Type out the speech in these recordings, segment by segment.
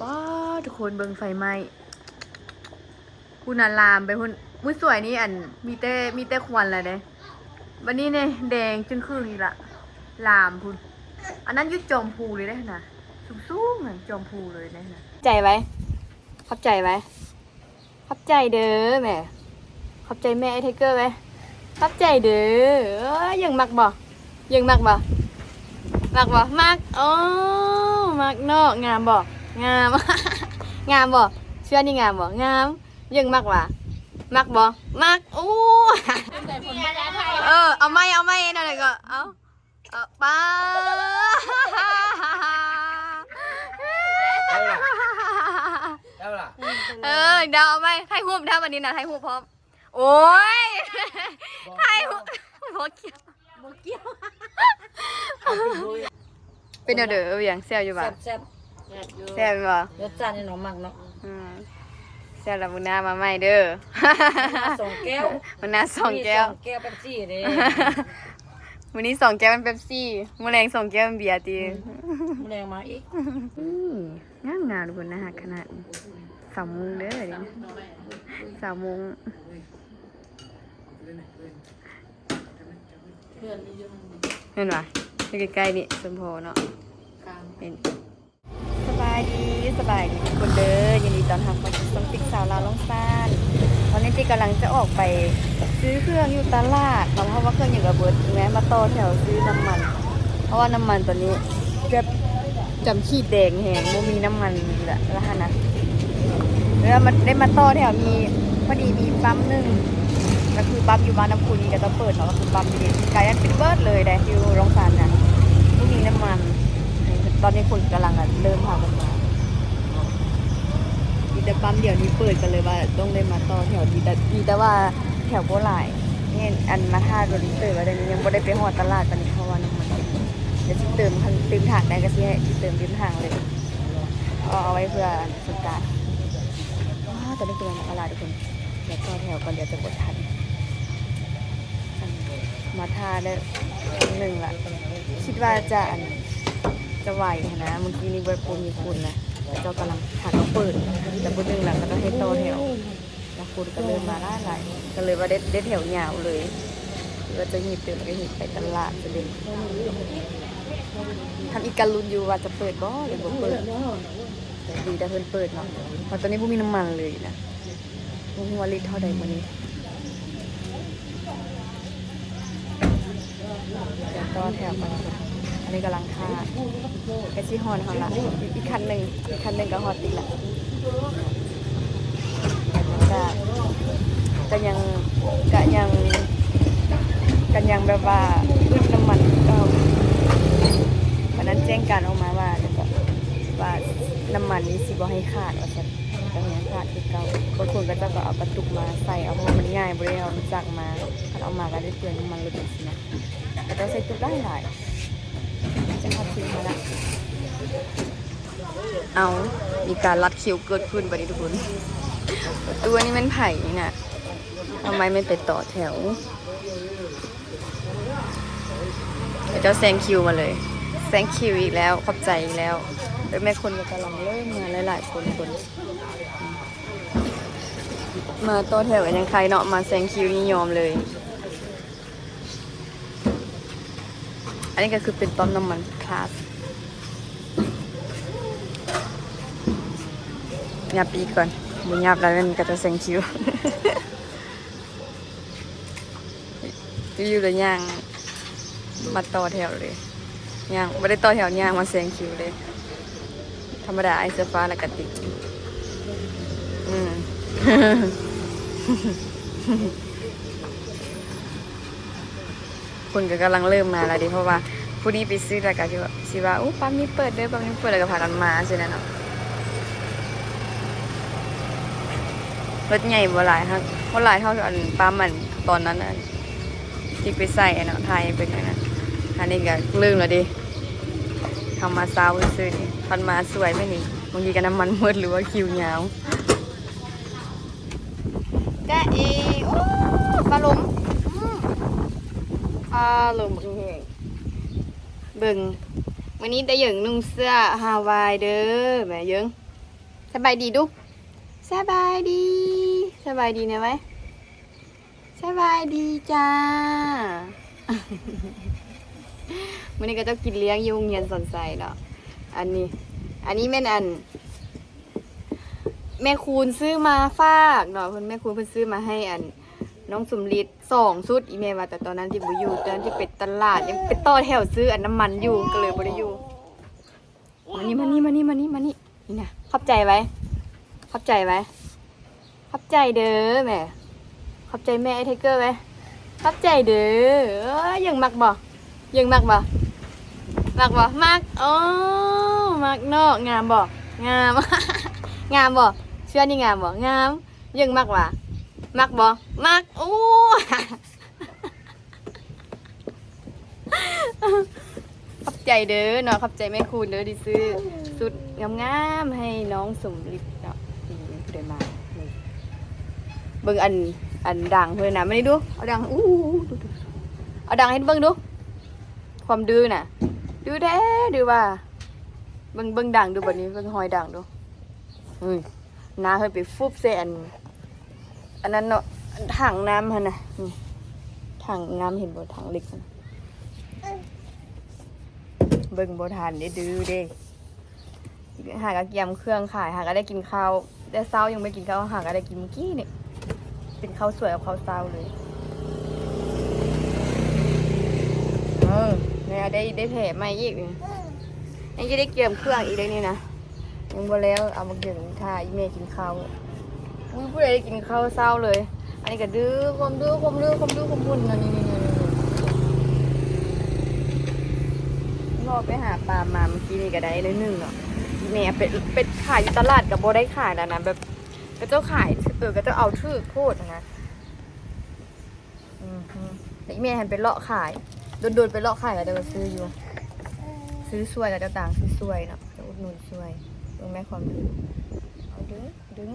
ป้าทุกคนเบิ่งไฟไหม้คุณลามไปพุ่นมื้อสวยนี่อันมีแต่ควันแหละเด้วันนี้เนี่ยแดงจึงครึ่งนี่ละลามพุ่นอันนั้นยุดจอมพูเลยได้นะสูงๆเหมือนจอมพูเลยได้นะใจไว้ขอบใจไว้ขอบใจเด้อแม่ขอบใจแม่ไอ้ไทเกอร์ไว้ขอบใจเด้อยังมักบ่ยังมักบ่มักโอ้มักเนาะงามบ่งาม งามบ่เชื่อนี่งามบ่งามยังมักว่ะมักบ่มักโอ้เอาไม่นั่นเลยก็เอาป้าเดาเอาไหมไทยหูบถ้าวันนี้นะไทยหูบพร้อมโอ้ยไทยหูบโบเกียวเป็นเด้ออย่างแซ่บอยู่บ่แซ่บบ่รสชาตินี่น้องมักเนาะแซ่บละมุนามาใหม่เด้อ2 แก้วมันน่า2 แก้ว2 แก้วเป๊ปซี่เด้วันนี้2 แก้วเป็นเป๊ปซี่มื้อแรง2 แก้วเป็นเบียร์ตีมื้อแรงมาอีกงามทุกคนนะฮะขนาด3 โมงเด้อนี่3 โมงเห็นป่ะอยู่ใกล้ๆนี่สมโพเนาะเป็นสบายดีทุกคนเด้อยินดีต้อนรับเข้าสู่ช่องติ๊กสาวลาวลองซ่านตอนนี้ติ๊กกำลังจะออกไปซื้อเครื่องอยู่ตลาดเพราะว่าเครื่องอยู่กับเบิร์ดแม้มาต่อแถวซื้อน้ำมันเพราะว่าน้ำมันตัวนี้แบบจำขีดแดงแหงบ่มีน้ำมันละฮะนะแล้วมันได้มาต่อแถวมีพอดีมีปั๊มนึงก็คือปั๊มอยู่บ้านน้ำพุนี่ก็ต้องเปิดเนาะก็คือปั๊มดีกลายเป็นเบิร์ดเลยได้อยู่โรงพยาบาลน่ะบ่มีน้ำมันตอนนี้คนกำลังเริ่มพากันมามีแต่ปั๊มเดี๋ยวนี้เปิดกันเลยว่าต้องได้มาต่อแถวดีแต่ว่าแถวโบราณนี่อันมาท่าโรดิเตอร์ว่าเดี๋ยวนี้ยังไม่ได้ไปหอดตลาดตอนนี้เพราะว่าน้ำมันเดี๋ยวจะเติมถังได้ก็สิให้เติมถังเลยเอาไว้เพื่อสงกรานต์ตอนนี้กำลังตลาดทุกคนเดี๋ยวต่อแถวก่อนเดี๋ยวจะกดทันมาท่าได้1ละคิดว่าจะไหวนะเมื่อกี้นี่เบิร์ดปูมีคุณนะแล้วเจ้ากำลังถัดเขาเปิดแต่พูดนึงหลังก็ต้องให้โตแถวแล้วคุณก็เริ่มมาล่าไหลก็เลยว่าได้แถวยาวเลยก็จะหยิบเติมก็หยิบไปตลาดจะเดินทำอีกการลุ้นอยู่ว่าจะเปิดบ่หรือบ่เปิดแต่ดีแต่เพิ่นเปิดเนาะเพราะตอนนี้พวกมีน้ำมันเลยนะพวกหัวลิตรเท่าใดวันนี้ต่อแถวกันอันนี้กำลังท่าแกซี่ฮอนเขาละอีกคันหนึ่งก็ฮอตติดละก็ยังแบบว่าขึ้นน้ำมันก็วันนั้นแจ้งการออกมาว่าน้ำมันนี้สิบ่ให้ขาดว่าจะยังขาดคือเก่าบางคนก็จะเอากระตุกมาใส่เอาเพราะมันง่ายบริเอาจักมาถ้าเอามาก็ได้เปลืองน้ำมันเลยเป็นสินะแต่ก็ใส่ตุกได้หลายจะทอดทิ้งมาละเอามีการรัดคิวเกิดขึ้นบัดนี้ทุกคนตัวนี้มันไผ่นี่น่ะทำไมไม่ไปต่อแถวเจ้าแซงคิวมาเลยแซงคิวอีกแล้วขอบใจอีกแล้วแล้วแม่คนก็กำลังเริ่มมาหลายๆคนมาต่อแถวกันยังใครเนาะมาแซงคิวนี่ยอมเลยอันนี้ก็คือเป็นปั๊มน้ำมันคลาสยับปีก่อนบุญยับแล้วมันก็จะแซงคิว อยู่เลยย่างมาต่อแถวเลยย่างไม่ได้ต่อแถวย่างมาแซงคิวเลยธรรมดาไอเสื้อฟ้าแล้วก็ติดคนก็กำลังเริ่มมาแล้วดิเพราะว่าผู้นี้ไปซื้อแล้วก็สิว่าอู้ปั๊มนี้เปิดเด้อปั๊มนี้เปิดแล้วก็พากันมาใช่ไหมเนาะรถใหญ่บ่หลายครับเพราะหลายเท่าอันปั๊มมันตอนนั้นที่ไปใส่เนาะไทยเป็นอย่างนั้นอันนี้ก็ลืมแล้วดิทำมาซาวซื้อนี่พันมาสวยไม่นี่บางทีก็น้ำมันมืดหรือว่าคิวยาวจ้าเอโอ้ปลาลมเบิ่งวันนี้ได้หยิงนุ่งเสื้อฮาวายเด้อแม่ยิง สบายดีดูสบายดีสบายดีนะไหมสบายดีจ้า วันนี้ก็จะกินเลี้ยงยุงเงียนสนใสเนาะอันนี้แม่นแม่คูณซื้อมาฝากเนาะเพิ่นแม่คูณเพิ่นซื้อมาให้น้องสมฤทธิ์2 ชุดอีเมลมาแต่ตอนนั้นที่บ่อยู่ตอนที่ไปตลาดยังไปต่อแถวซื้อน้ำมันอยู่ก็เลยบ่ได้อยู่มานี่นี่นะขอบใจไว้ขอบใจไว้ขอบใจเด้อแม่ขอบใจแม่ไอ้ไทเกอร์ไว้ขอบใจเด้อยังมักบ่มักบ่มักอ๋อมักเนาะงามบ่งาม งามบ่เชื่อนี่งามบ่งามยังมักว่ะมักบ่มักโอ้ ขอบใจเด้อเนาะขอบใจแม่คูณเด้อที่ซื้อสุดงามๆให้น้องสมฤทธิ์เนาะนี่เดินมานี่เบิ่งอันดังเพิ่นน่ะมานี่ดูเอาดังดูเอาดังให้เบิ่งดูความดื้อน่ะดื้อแท้ดื้อว่าเบิ่งดังดูบัดนี้เบิ่งหอยดังดูน้าเพิ่นไปฟุบใส่อันนั้นเนาะถังน้ำหั่นน่ะนี่ถังน้ำเห็นบ่ถังเล็กนั่นเบิ่งบ่ทันได้ดื้อเด้หากะเกียมเครื่องขายหากะได้กินข้าวแต่เช้ายังไม่กินข้าวหากะได้กินเมื่อกี้นี่เป็นข้าวสวยกับข้าวเช้าเลยเนี่ยได้แผลใหม่อีกนี่ยังจะได้เกียมเครื่องอีกเลยนี่นะยังบ่แล้วเอามาเกี่ยมท่าอีเมกินข้าวผู้ใดได้กินข้าวเช้าเลยอันนี้ก็ดื้อความบุญนะนี่รอไปหาปลามาเมื่อกี้นี่ก็ได้เลย1เนาะแม่เป็ดขายอยู่ตลาดกับโบได้ขายแล้วนะแบบก็เจ้าขายก็เจ้าเอาชื่อโคตรนะแต่แม่หันไปเลาะขายโดนไปเลาะขายก็เดี๋ยวซื้ออยู่ซื้อสวยกับเจ้าต่างซื้อสวยเนาะจะอุดหนุนสวยตรงแม่ความดึงเอาดึง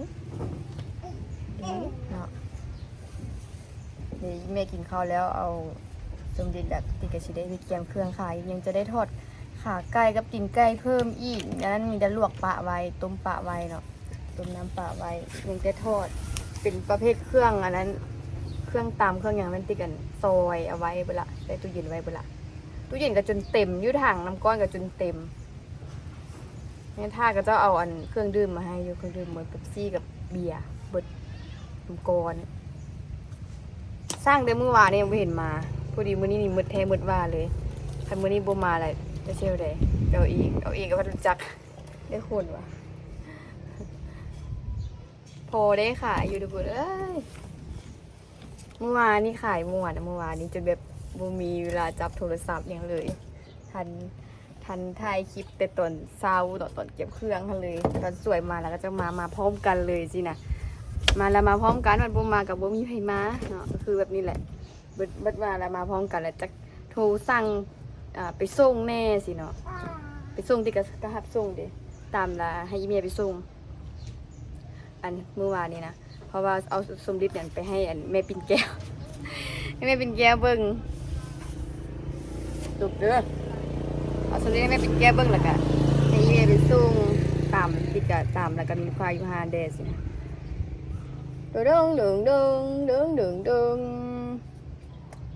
เนาะนี่แม่กินข้าวแล้วเอาสมเด็จแบบติกระชิได้ไปเกียมเครื่องขายยังจะได้ทอดขาไก่กับตีนไก่เพิ่มอีกดังนั้นมีแต่ลวกปลาไว้ต้มปลาไว้เนาะต้มน้ำปลาไว้ยังจะทอดเป็นประเภทเครื่องอันนั้นเครื่องตามเครื่องอย่างนั้นติกันซอยเอาไว้เวลาใส่ตู้เย็นไว้เวลาตู้เย็นก็จนเต็มยุ่ถังน้ำก้อนก็จนเต็มนี่ท่าก็จะเอาเครื่องดื่มมาให้อยู่เครื่องดื่มเหมือนเป๊ปซี่กับเบียร์เบิดน้ำก้อนสร้างได้เมื่อวานเนี่ยไม่เห็นมาพอดีมื้อนี้นี่มืดแท้มืดว่าเลยใครมื้อนี้บ่มาอะไรจะเชี่ยวได้เอาอีกก็พันจักได้คนวะพอได้ขายอยู่ทุกคนเอ้ยเมื่อวานนี่ขายเมื่อวานนี้จนแบบบ่มีเวลาจับโทรศัพท์อย่างเลยทันถ่ายคลิปแต่ตอนเช้าตอนเก็บเครื่องทันเลยตอนสวยมาแล้วก็จะมาพร้อมกันเลยสินะมาแล้วมาพร้อมกันมันบ่มากับบ่มีไผมาเนาะก็คือแบบนี้แหละเบิดมาแล้วมาพร้อมกันแล้วจะโทรสั่งไปส่งแน่สิเนาะไปส่งที่กระหับส่งเด้ตามละให้อีเมียไปส่งเมื่อวานนี้นะเพราะว่าเอาสมฤทธิ์เนี่ยไปให้แม่ปิ่นแก้ว ให้แม่ปิ่นแก้วเบิ่งตุกเด้อเอาสมฤทธิ์ให้แม่ปิ่นแก้วเบิ่งแล้วก็ให้อีเมียไปส่งตามที่กะตามแล้วก็มีควายอยู่5 เดสินะดึงเ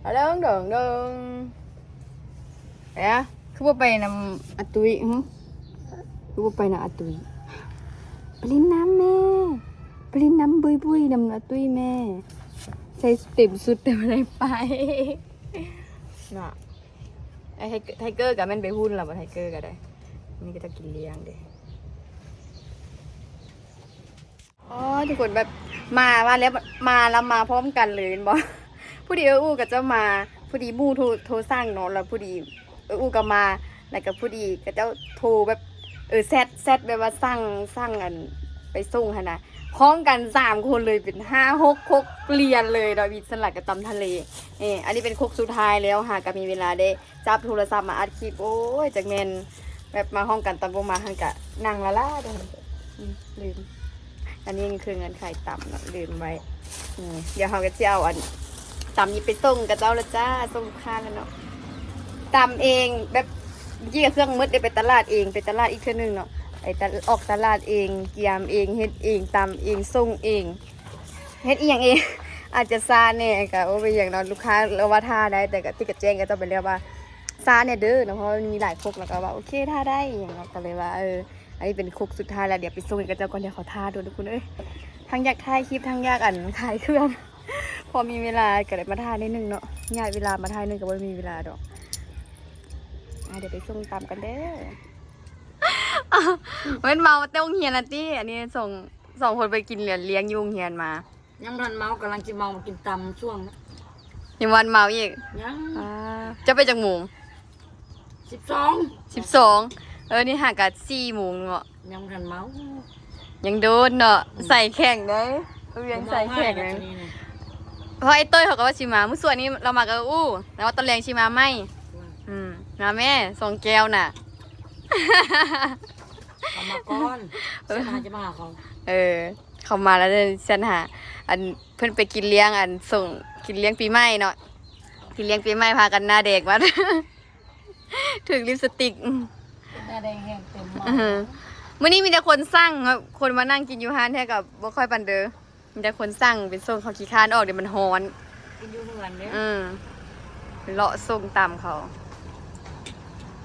อาแล้วเนี่ยคือว่าไปนำอาตุยคือว่าไปนำอาตุยไปเล่นน้ำแม่ไปเล่นน้ำบุยน้ำอาตุยแม่ใส่เต็มสุดแต่ไม่ได้ไปน่ะไอ้ไทเกอร์กับแม่นไปหุ้นหรอวะไทเกอร์ก็ได้นี่ก็จะกินเลี้ยงเด้อ๋อทุกคนแบบมาแล้วมาพร้อมกันเลยบอผู้ดีอู้กับเจ้ามาผู้ดีมู่โทรสร้างเนาะแล้วผู้ดีอู้ก็มาแล้วก็ผู้ดีกับเจ้าโทรแบบแซดแบบว่าสร้างไปส่งค่ะนะพร้อมกัน3 คนเลยเป็น5-6 คกเปลี่ยนเลยดอกวิสลัดกับตำทะเลอันนี้เป็นคกสุดท้ายแล้วหากก็มีเวลาได้จับโทรศัพท์มาอัดคลิปโอ้ยจากแมนแบบมาห้องกันตอนบ่มาหันกะนั่งละเด้อลืมอันนี้คือเงินไข่ต่ำเนาะลืมไว้เดี๋ยวเขาก็จะเอาต่ำนี้ไปส่งกับเจ้าละจ้าส่งลูกค้าแล้วเนาะต่ำเองแบบยี่กับเครื่องมืดได้ไปตลาดเองไปตลาดอีกเท่านึงเนาะ ออกตลาดเองเกียมเองเฮ็ดเองตำเองส่งเองเฮ็ดอีหยังเอง อาจจะซาแน่ก็โอ้ไปอย่างนั้นลูกค้าเราว่าท่าได้แต่ก็ที่กระแจ้งก็จะไปเรียกว่าซาเนี่ยเด้อเนาะเพราะมันมีหลายครกแล้วก็ว่าโอเคท่าได้อย่างเงี้ยก็เลยว่าอันนี้เป็นครกสุดท้ายแล้วเดี๋ยวไปส่งให้กับเจ้าก่อนเดี๋ยวเขาท่าดูทุกคนทั้งอยากถ่ายคลิปทั้งอยากขายเครื่อง พอมีเวลาก็เลยมาถ่ายนิดนึงเนาะง่ายเวลามาถ่ายนึงก็ไม่มีเวลาดอกเดี๋ยวไปส่งตามกันเด้อ เว้นเมาเต้งเฮียนนะตี้อันนี้ส่งคนไปกินเหรียญเลี้ยงยุงเฮียนมา ยังทันเมากำลังจะเมามากินตำช่วงนะ ยังวันเมาอีก ยัง จะไปจากหมู 12 นี่ห่างกัน4 โมงเนาะ ยังทันเมา ยังโดนเนาะใส่แข่งได้ยังใส่แข่งเลยเพราะไอ้เต้ยเขาก็ว่าชิมาเมื่อส่วนนี้เรามากับแล้วว่าตอนแรงชิมาไม่นะแม่2 แก้วน่ะ เอามาก่อนเส้นหาจะมาหาเขา เขามาแล้วฉันหาอันเพิ่นไปกินเลี้ยงส่งกินเลี้ยงปีใหม่เนาะกินเลี้ยงปีใหม่พากันหน้าเด็กมา ถึงลิปสติก หน้าแดงแห้งเต็มมา มื้อนี้มีแต่คนสั่งครับคนมานั่งกินอยู่ห้านแท้กับบ่ค่อยปันเด้อมีแต่คนสั่งเป็นส่งเขาขี้คร้านออกเดี๋ยวมันร้อน กินอยู่เหือนเด้อ เลาะส่งตำเขา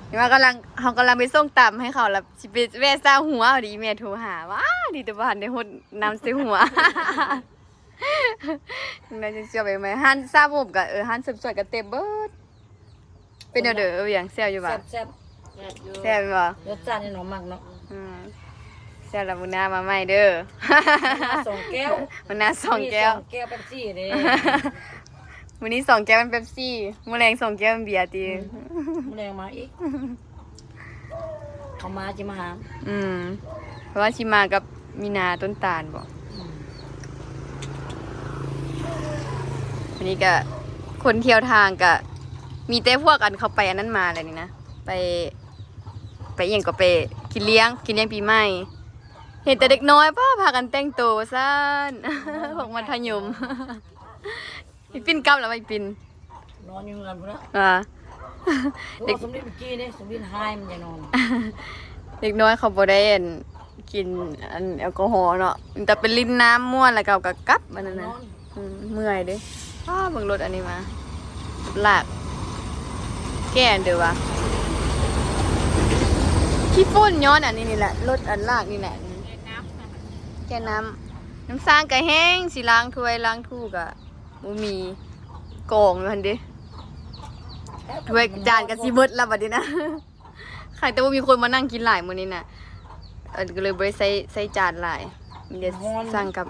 เห็นว่ากำลังไปส่งตำให้เขาแล้วสิไปแว่ซ่าหัวเอาดิแม่โทรหาว่าดีแต่บ่ทันได้ฮดน้ำใส่หัว น่าจะเชื่อไปไหมหันซาบุบกับหันสืบสวนกับเต็มเบิดเป็นเด้ออย่างแซ่บอยู่บ่ แซ่บ แซ่บบ่ รสชาตินี่หนอมักเนาะ แซ่บละมื้อหน้ามาใหม่เด้อ 2 แก้ว มื้อหน้า2 แก้ว 2 แก้วเป็น4เด้ มื้อนี้2 แก้วเป็นเป๊ปซี่มื้อแรง2 แก้วเป็นเบียร์ติ แรงมาอีกเขามาจะมาหา เพราะว่าชิมากับมีนาต้นตาลบ่วันนี้ก็คนเที่ยวทางก็มีแต่พวกอันเขาไปอันนั้นมาอะไรนี่นะไปเอียงก็ไปกินเลี้ยงปีใหม่เห็นแต่เด็กน้อยป้าพากันแต่งตัวซ่าน พวกมัธยม พี่ปิ่นกลับแล้วไปปิ่น นอนอยู่เหือนพุ่นละ เด็ก สมเด็จเมื่อกี้นี่สมเด็จไฮมันจะนอน เด็กน้อยเขาบ่ได้กินแอลกอฮอล์เนาะแต่เป็นลิ้นน้ำม่วนแล้วก็กลับมันนั่นนะเมื่อยเด้เบิ่งรถอันนี้มาลากแก่เด้อวะขี้ฝุ่นย้อนอันนี้นี่แหละรถอันลากนี่แหละแก่น้ำสร้างก็แห้งสิล้างถ้วยล้างทู่ก็บ่มีกองอยู่หั่นเด้ถ้วยจานก็สิเบิดแล้วบัดนี้นะ ใครแต่ว่ามีคนมานั่งกินหลายมื้อนี้น่ะก็เลยบ่ได้ใส่จานหลายมีแต่สั่งกับ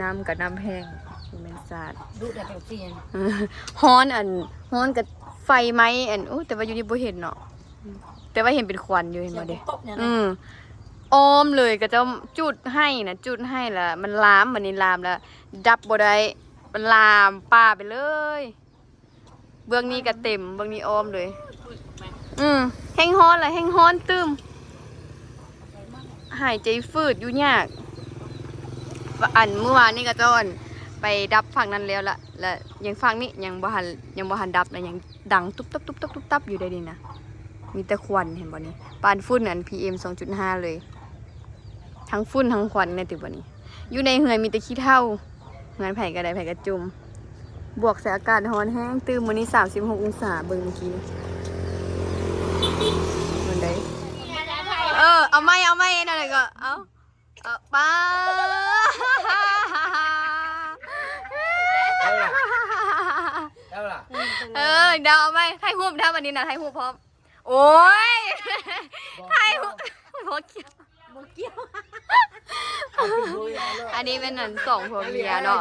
น้ำกับน้ำแห้งแม่นสาด ดูแต่เป็น4 ฮ้อนกับไฟไหมแต่ว่าอยู่นี่บ่เห็นเนาะแต่ว่าเห็นเป็นควันอยู่เห็นบ่เด้อ้อมเลยก็จะจุดให้แล้วมันลามมันนี่ลามแล้วดับบ่ได้มันลามป่าไปเลยเบื้องนี้ก็เต็มเบื้องนี้อ้อมเลยแห้งฮ้อนล่ะแห้งฮ้อนตึมหายใจฝืดอยู่ยากเมื่อวานนี่ก็จ้อนไปดับฝั่งนั้นแล้วละแล้วยังฝั่งนี้ยังบ่หันดับนะยังดังตุ๊บตับอยู่ได้ดีนะมีแต่ควันเห็นบ่นี่ปานฝุ่นอัน PM 2.5 เลยทั้งฝุ่นทั้งควันในตึกบ่นี้อยู่ในเหือนมีแต่ขี้เถ้างานไผก็ได้ไผก็จุ่มบวกใส่อากาศร้อนแห้งตื่นมื้อนี้36 องศาเบิ่งเมื่อกี้มันได้เอาไม่นั่นเลยก็เอาป้าได้ล่ะ เดาเอาไหมไทยหูบถ้าวันนี้นะไทยหูบพร้อมโอ้ยไทยหูบเกี่ยวอันนี้เป็นอัน2ผัวเมียเนาะ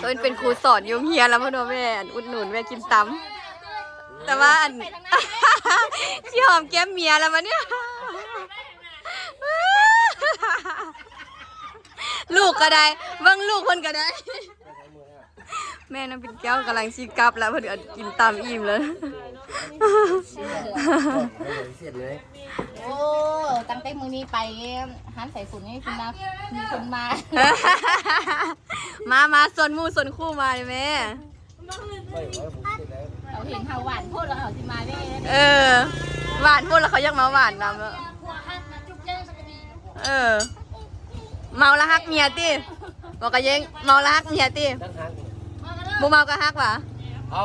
ต้นเป็นครูสอนยุ่งเฮียแล้วพ่อโดแม่อุดหนุนแม่กินตำแต่ว่าอันที่หอมแก้มเมียแล้วมันเนี่ยลูกก็ได้เบิ่งลูกคนก็ได้ แม่น้ำปิ่นแก้วกำลังชีกลับแล้วพอดีกินตามอิ่มเลย เสร็จเลย โอ้ตั้งแต่มื้อนี้ไปหันใส่ฝุ่นให้คุณนะมีคนมา มาส่วนหมู่ส่วนคู่มาเลยแม่ เขาเห็นเฮาหวานพูดแล้วเขาสิมาได้ ว หวานพูดแล้วเขายังมาหวานนำแล้วเมาละฮักเมียติบอกกะเยังเมาละฮักเมียติ ตั้งหัก บ่เมาก็ฮักวะ เอา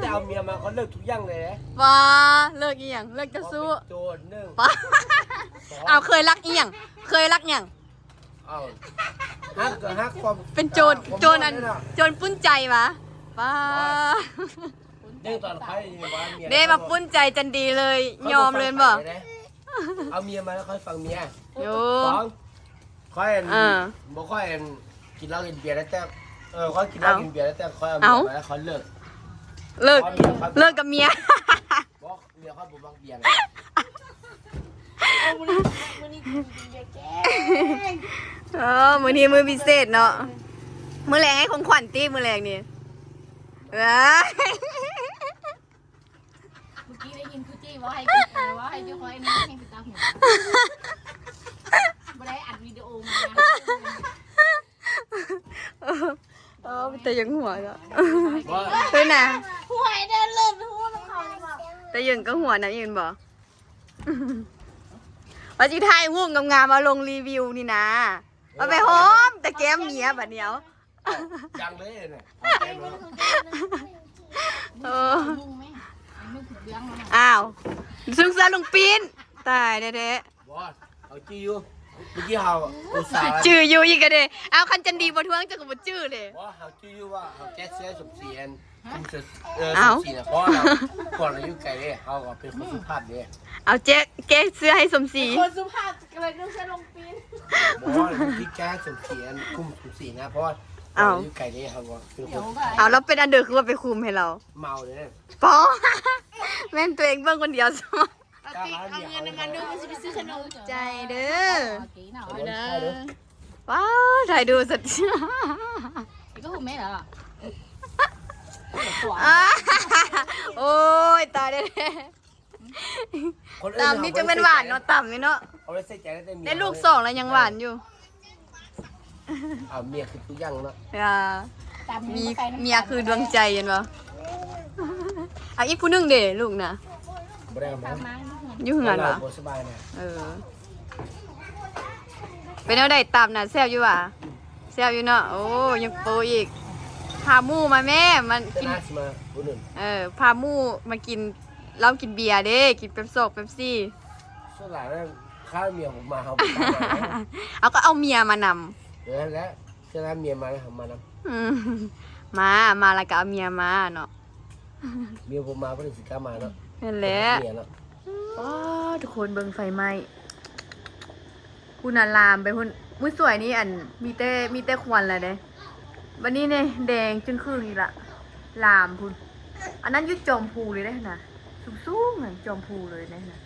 จะเอาเมียมาเขาเลิกทุกอย่างเลยนะ ว่าเลิกอีหยังเลิกจะสู้ โจรหนึ่ง ป้าเอาเคยรักอีหยังเคยรักหยัง เอาฮักก็ฮักความ เป็นโจรอันโจรปุ้นใจวะป้า เด้งตอนใครว่าเมีย เด้มาปุ้นใจจันดีเลยยอมเลยบ่ เอาเมียมาแล้วค่อยฟังเมีย โย สองค่อยบ่ค่อยกินเหล้ากินเบียร์แล้วแต่ค่อยกินเหล้ากินเบียร์แล้วแต่ค่อยเอาเมียมาแล้วค่อยเลิก เลิกกับเมีย บอกเมียค่อยบ่มักเบียร์ มื้อนี้มื้อพิเศษเนาะมื้อแรงให้ของขวัญตีมื้อแรงนี่ เมื่อกี้ได้ยินคุจี้ว่าให้กินว่าให้เจ้าคอยนี่ให้ติดตามหัวไม่ได้อัดวิดีโอมาแต่ยังหัวก็ ว่า เฮ้ยน่ะ หัวเดินเลื่อนหัวของเขาแบบ แต่ยังก็หัวนะยืนบ่ว่าจิถ่ายรูปงามๆมาลงรีวิวนี่นะว่าไปหอมแต่แก้มเมียบัดเดียว จังเลยเนี่ย มุ่งไหมมุ่งถึงเบื้องแล้ว อ้าวซึ่งซะลงปีนตายแท้ ว่าเอาจี้อยู่เมื่อกี้เขาอุตส่าห์ ๆจื้ออยู่อีกก็เด้เอาคันจันดีบ่ทวงจักก็บ่จื้อเลย ว่าเขาจี้อยู่ว่าเขาแก้เสื้อสมศรีอันสมศรีนะเพราะเราก่อนเราอยู่ไกลเลยเขาก็เป็นคนสุภาพเลย เอาแก้เสื้อให้สมศรี คนสุภาพเลยต้องใช้ลงปีน เพราะว่าที่แก้สมศรีอันคุมสมศรีนะเพราะว่าเราอยู่ไกลเลยเขาก็เป็นคน เอาแล้วเป็นอันเดอร์คือว่าไปคุมให้เรา เมาเลย ปอ แม่นตัวเองเบิ่งคนเดียวซะ เอาเงินมาดูมันจะไปซื้อขนม ใจเด้อ กี่หน่อย เด้อ ว้าวถ่ายดูสุด ก็หูไม่เหรอ โอ้ยตายได้ต่ำนี่จะเป็นหวานเนาะต่ำนี่เนาะ เอาไว้ใส่ใจได้เมีย ได้ลูกสองแล้วยังหวานอยู่ เอาเมียคือทุกอย่างเนาะ อ่ามีเมียคือดวงใจเห็นปะเอาอีกผู้หนึงเด้ลูกนะ บ่ได้มา อยู่เหือนปะ บ่สบายนะ เป็นเอาได้ต่ำน่ะแซ่บอยู่ว่ะแซ่บอยู่เนาะโอ้ยังโปอีกพาหมู่มาแม่มัน แต่ กิน น่าสิมาบุญนึง พาหมู่มากินเหล้ากินเบียร์เด้กินเป๊ปซี่ ส่วนหลายนั้นข้าเมียผมมาเขา เอาก็เอาเมียมานำ เดี๋ยวแล้วเจ้าเมียมาแล้วมานะ มาแล้วก็เอาเมียมาเนาะ เมียผมมาเพื่อนสิกามาเนาะ นั่นแหละ เมียเนาะ ว้าวทุกคนเบิ่งไฟไหม้คุณลามไปคุณมุ้ยสวยนี่อันมีแต่ควันแหละเด้วันนี้เนี่ยแดงจึงครึ่งอีกละลามคุณอันนั้นยุดจอมพูเลยได้นะสูงๆเหมือนจอมพูเลยได้นะ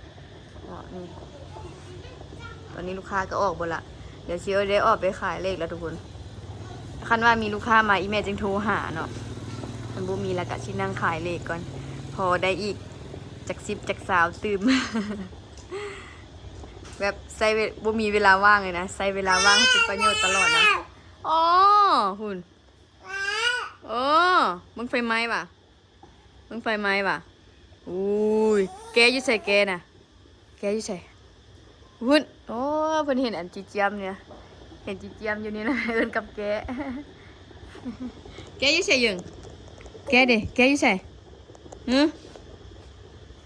นี่ตอนนี้ลูกค้าก็ออกหมดละเดี๋ยวเชียวได้ออกไปขายเลขแล้วทุกคนคันว่ามีลูกค้ามาอีเมลจึงโทรหาเนาะมันบ่มีแล้วก็ชินั่งขายเลขก่อนพอได้อีกจาก10จาก20ตื่ม แบบใส่บ่มีเวลาว่างเลยนะใส่เวลาว่างให้เป็นประโยชน์ตลอดนะอ๋อคุณโอ้มึงไฟไหม้ป่ะมึงไฟไหม้ป่ะอุ้ยแกอยู่ใส่แกน่ะแกอยู่ใส่หุ่นโอ้เพิ่นเห็นอันจีเจียมเนี่ยเห็นจีเจียมอยู่นี่นะ เอิ้นกับแก แกอยู่ใส่ยังแกดิแกอยู่ใส่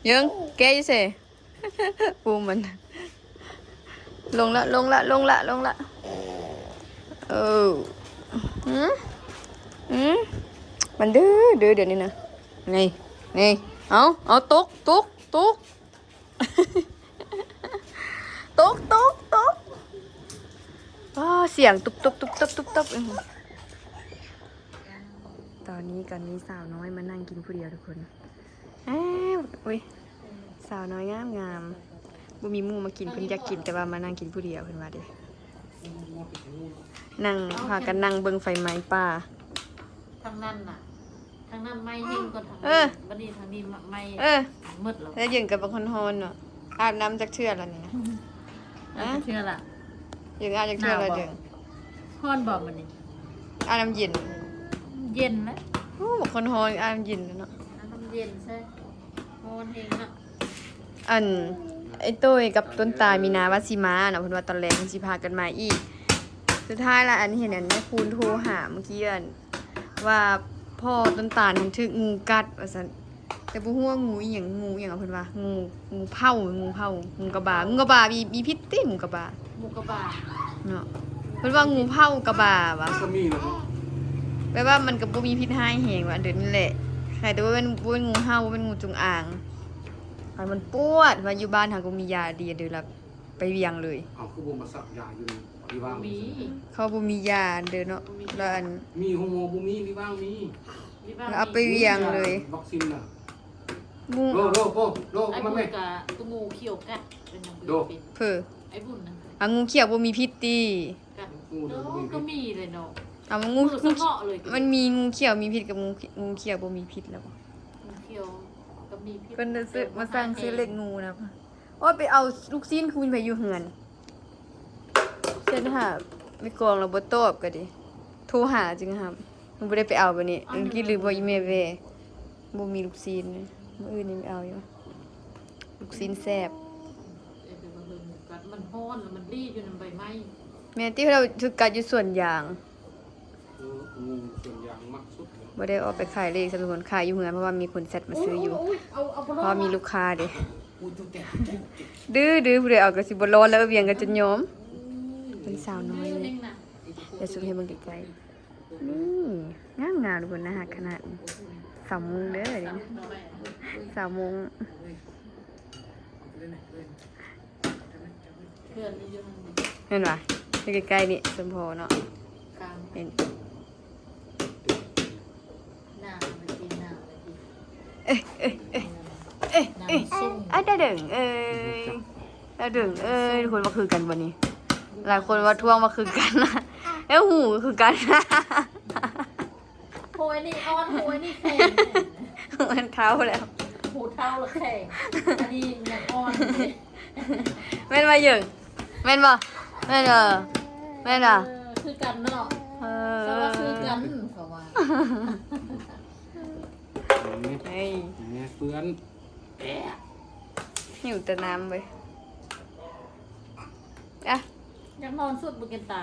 ยังแกอยู่ใส่ ปูมันลงละมันดื้อเดี๋ยวนี้นะนี่เอาตุกตุกเสียงตุกตอนนี้กันมีสาวน้อยมานั่งกินผู้เดียวทุกคนอุ้ยสาวน้อยงามบ่มีหมู่มากินเพิ่นอยากกินแต่ว่ามานั่งกินผู้เดียวเพิ่นว่าเด้นั่งพากันนั่งเบิ่งไฟไหม้ป่า ทางนั้นน่ะทางนั้นไม่เฮงก็ทางบัดนี้ทางนี้ไม่มืดแล้ว แล้วยังกับบักคนฮอนเนาะอาบน้ำจากเทื่อแล้วนี่นะ เชื่อละ ยังอาบจากเทื่อแล้วยัง ฮ้อนบอกมันนี่ อาบน้ำเย็น เย็นนะ โอ้บักคนฮอนอาบน้ำเย็นแล้วเนาะ น้ำเย็นใช่ฮ้อนเองนะ อันไอ้ตุ้ยกับต้นตาลมีนาว่าสิมาเนาะเพิ่นว่าตอนแรกเพิ่นสิพากันมาอีกสุดท้ายละอันเห็นอันแม่คูณโทรหาเมื่อกี้อันว่าพ่อต้นตาลมันถูกงูกัดว่าซั่นแต่บ่ฮู้ว่างูอีหยังอะเพิ่นว่างูเผางูกระบามีพิษติงูกระบา หมูกระบะ เนาะเพิ่นว่างูเผากระบาว่ะ ก็มีนะ แปลว่ามันก็บ่มีพิษร้ายแฮงว่าอันเดินนี่แหละใครแต่ว่าเป็นงูเห่าเป็นงูจงอางมันปวดว่าอยู่บ้านหาก็มียาดีเดี๋ยวละไปเวียงเลย เอาคือบ่มาสักยาอยู่ที่ว่าง มี เขาบ่มียาเด้อเนาะแล้วอัน มีโฮโมบ่มีที่ว่างมี มีบ้าง แล้วเอาไปเวียงเลย วัคซีนน่ะ งู โล ไอ้ มา บุญ แม่ กับตัวงูเขียวกัดเป็นยังไง โด เป็น เพ้อ ไอ้บุญนะ อ่ะงูเขียวบ่มีพิษติ กัด งูเดี๋ยวบ่มี ก็มีเลยเนาะ อ่ะมัน งู งู สะเกาะเลย มันมีงูเขียวมีพิษกับงูเขียวบ่มีพิษแล้วบ่ งูเขียวก็มีพิษ เพิ่นจะซื้อมาสร้างซื้อเล็กงูนะโอ้ยไปเอาลูกชิ้นคุณไปอยู่เฮือนเช่นหาไม่กองแล้วบ่ตอบก็ดิโทรหาจึงครับมันบ่ได้ไปเอาบัดนี้มันคิดลืมบ่อีเมลเวบ่มีลูกชิ้นเลยมื้ออื่นนี่ไปเอาอยู่ลูกชิ้นแซ่บ กัดมันฮ้อนแล้วมันรีดอยู่ในใบไม้ แม่ที่เราถึกกัดอยู่ส่วนยาง งูส่วนยางมักสุดเลย บ่ได้ออกไปขายเลยสำหรับคนขายอยู่เฮือนเพราะว่ามีคนแซดมาซื้ออยู่ เอาไป เพราะว่ามีลูกค้าเด้ กูจุกแตก ดื้อผู้ใดเอาก็สิบ่ร้อนแล้วเวียงกันจนยอมเป็นสาวน้อยเลย เองนะ เดี๋ยวซูมให้เบิ่งใกล้ๆนี่งามๆทุกคนนะฮะขนาด3 โมงเด้อนี่3 โมง เพื่อนนี่อยู่ทางนี้ เห็นป่ะอยู่ใกล้ๆนี่สมพอเนาะ กลาง เห็น หน้ามันกินหน้าเลยที เอ้ย น้ำซุ่ม อ่ะดาดึงดาดึงทุกคนว่าคือกันบ่นี้หลายคนว่าท่วงว่าคือกันนะแล้วหูก็คือกัน โหยนี่อ่อนโหยนี่แข็ง มันเท้าแล้ว หูเท่าละแข็งอันนี้ยังอ่อนเลย แม่นมาหยึงแม่นบ่แม่นแม่นอ่ะ คือกันเนาะ เอ เขาว่าคือกันเขาว่า เฮ้ย แม่เพื่อน หิวแต่น้ำไปอ่ะ ยังนอนสุดบนกันตา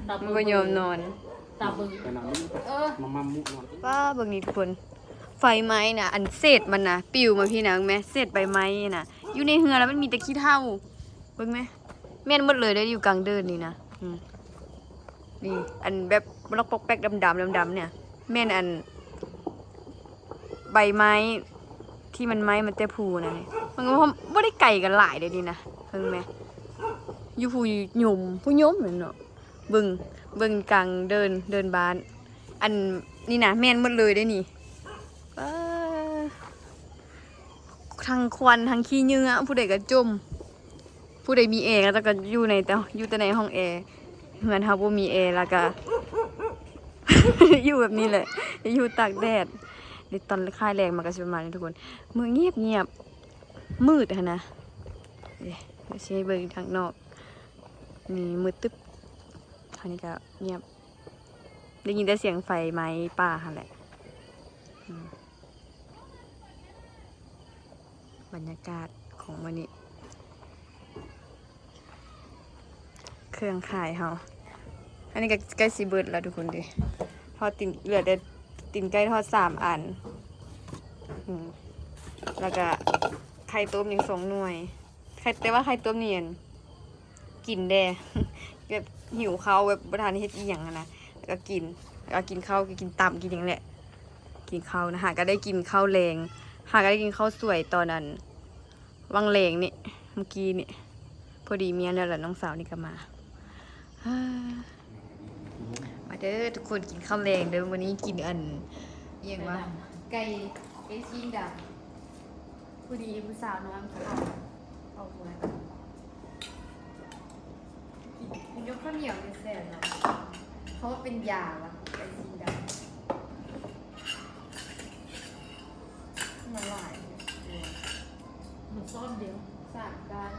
ตา มันก็ยอมนอน ตาบึง ไปนำนี่ เออ มามุนอน ป้าเบิ่งนี่ทุกคนไฟไหม้น่ะอันเศษมันน่ะปิวมาพี่นะเบิ่งไหมเศษใบไม้น่ะอยู่ในเฮือแล้วมันมีแต่ขี้เถ้าเบิ่งไหมแม่นหมดเลยได้อยู่กลางเดินนี่นะนี่อันแบบบล็อกปอกแป๊กดำๆเนี่ยแม่นอันใบไม้ที่มันไม้มันแต่พูนะนี่มันก็บ่ได้ไก่กันหลายเลยนี่นะเบิ่งไหมอยู่ผู้หยุ่มผู้ยมเนาะเบิ่งกลางเดินบ้านอันนี่นะแม่นหมดเลยได้นี่ทั้งควันทั้งขี้เหงื่อผู้ใดก็จมผู้ใดมีแอร์แล้วก็อยู่แต่ในห้องแอร์เหมือนเฮาบ่มีแอร์แล้วก็ อยู่แบบนี้แหละอยู่ตากแดดในตอนค่ายแรงมันก็สิประมาณนี้ทุกคนมือเงียบมืดนะเดี๋ยวสิให้เบิ่งทางนอกนี่มืดตึ๊บทางนี้ก็เงียบได้ยินแต่เสียงไฟไหม้ป่าหั่นแหละบรรยากาศของวันนี้เครื่องขายเฮาอันนี้ก็ใกล้สิเบิดแล้วทุกคนดิทอดติ่นเหลือแต่ติ่นไก่ทอด3 อันแล้วก็ไข่ต้มอีก2 หน่วยแต่ว่าไข่ต้มเนี่ยกินแด่ แบบหิวข้าวแบบบ่ทันเฮ็ดอีหยังนะแล้วก็กินข้าวกินตับกินอย่างแหละกินข้าวนะหาก็ได้กินข้าวแรงหาก็ได้กินข้าวสวยตอนนั้นวังแรงนี่เมื่อกี้นี่พอดีเมียแล้วล่ะน้องสาวนี่ก็มามาเด้อทุกคนกินข้าวแรงเด้อวันนี้กินอันเอียงว่าไก่ซีนดำพอดีผู้สาวน้องเขาเอาหัวกินยกข้าวเหนียวในแซ่บเนาะเขาว่าเป็นยาวะไก่ซีนดำมันหลาย มันซ่อนเดียว 3 การ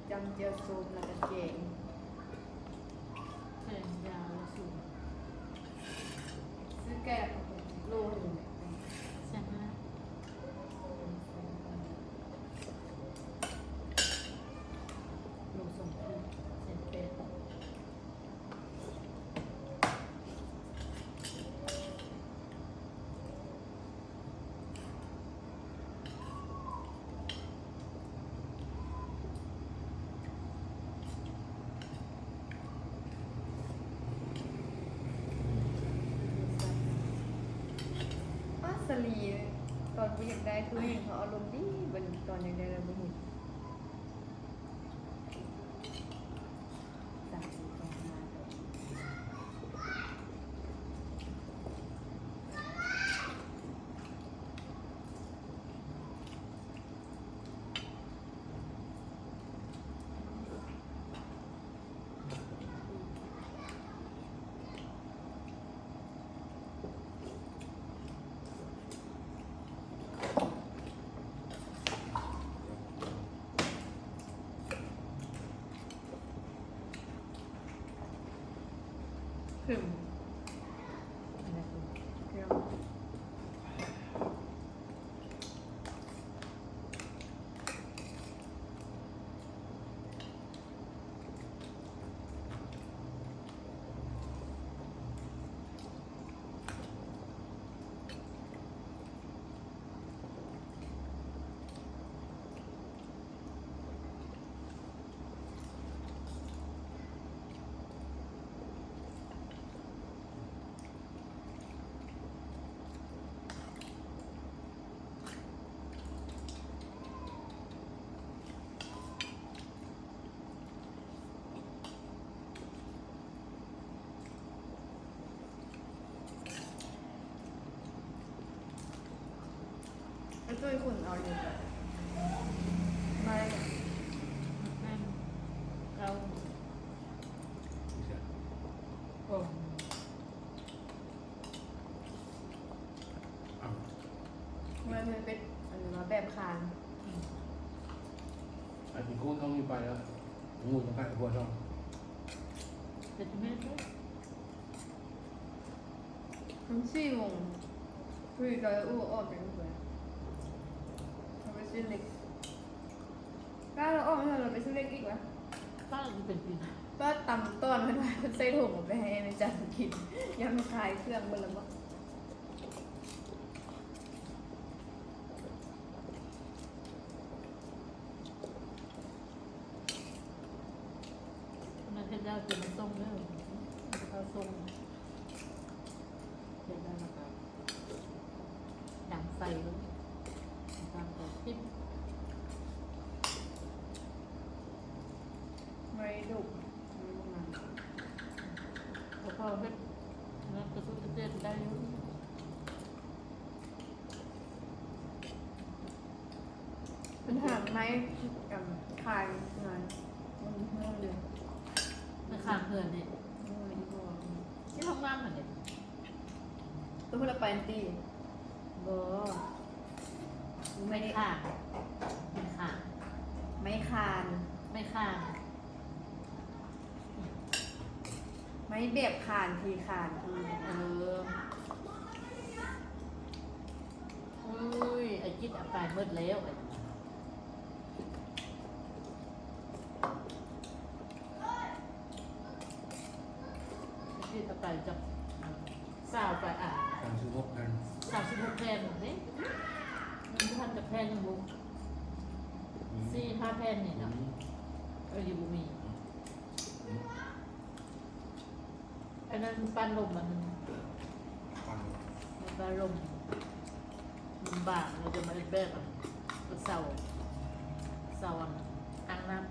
จำเจียวซุปแล้วก็เก่ง แข็งยาวสูง ซื้อแก่โลหนึ่ง ลีตอนบ่อยากได้คือเห็นเขาอารมณ์ดีบัดตอนอยากได้แล้วบ่เห็นสามสี่สองห้า ถึงเดี๋ยวช่วยคุณเอาอยู่ไม่ นั่นเราโอ้ ไม่เป็นอันนี้มาแบบคาน อันนี้กูต้องมีไปแล้วงูจะกัดหัวช่อง เป็นแม่ด้วย ทั้ง4 โมงคุยกับอู้ออกจากโรงเรียนเราไปซื้อเล็กก้าเราออกไม่เราไปซื้อเล็กอีกวะ ป้าจะเป็นปีนะ ก็ตำต้นมันไว้ใส่ถุงไปให้ในจานกินยังมาขายเครื่องบนละมั้ง มันเป็นดาวเป็นส้มเด้อข้าวส้มเป็นได้แล้วก็ดังไฟเลยตามตัวทิพย์ ไม่ดุไม่มัน พอเข้าเพชรแล้วกระตุ้นเต้นได้อยู่ มันหางไม้กับคายงานมันเมื่อเดือน ไม่ข้ามเพื่อนเนี่ยที่ทำงานเหมือนเนี่ย ตัวพูดไปตี บ่ ไม่ได้ ข้ามไม่ข้าม ไม่คาน ไม่ข้าม ไม่เบียบคานทีคานที อุ้ยไอ้จิตอาการมืดแล้วไอ้จิตอาการจะสาวไป36 กัน 36แผ่นนี่มันทันจะแผ่นยังบุ4-5 แผ่นนี่นะอยู่บุมีอันนั้นปั้นลมมัน ปัง ปั้นลมมันบางเราจะมาเล่นแบบเสาอ่างน้ำ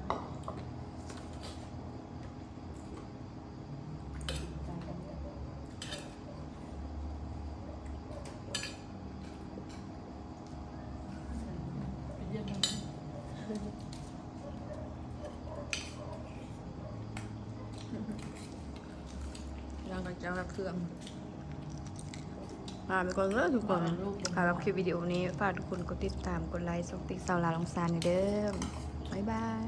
ไปเยี่ยมมัน ยังกับเจ้ากับเครื่องไปก่อนเลยทุกคนสำหรับคลิปวิดีโอนี้ฝากทุกคนกดติดตามกดไลค์ส่งติ๊กสาวลาลองซานเด้อบ๊ายบาย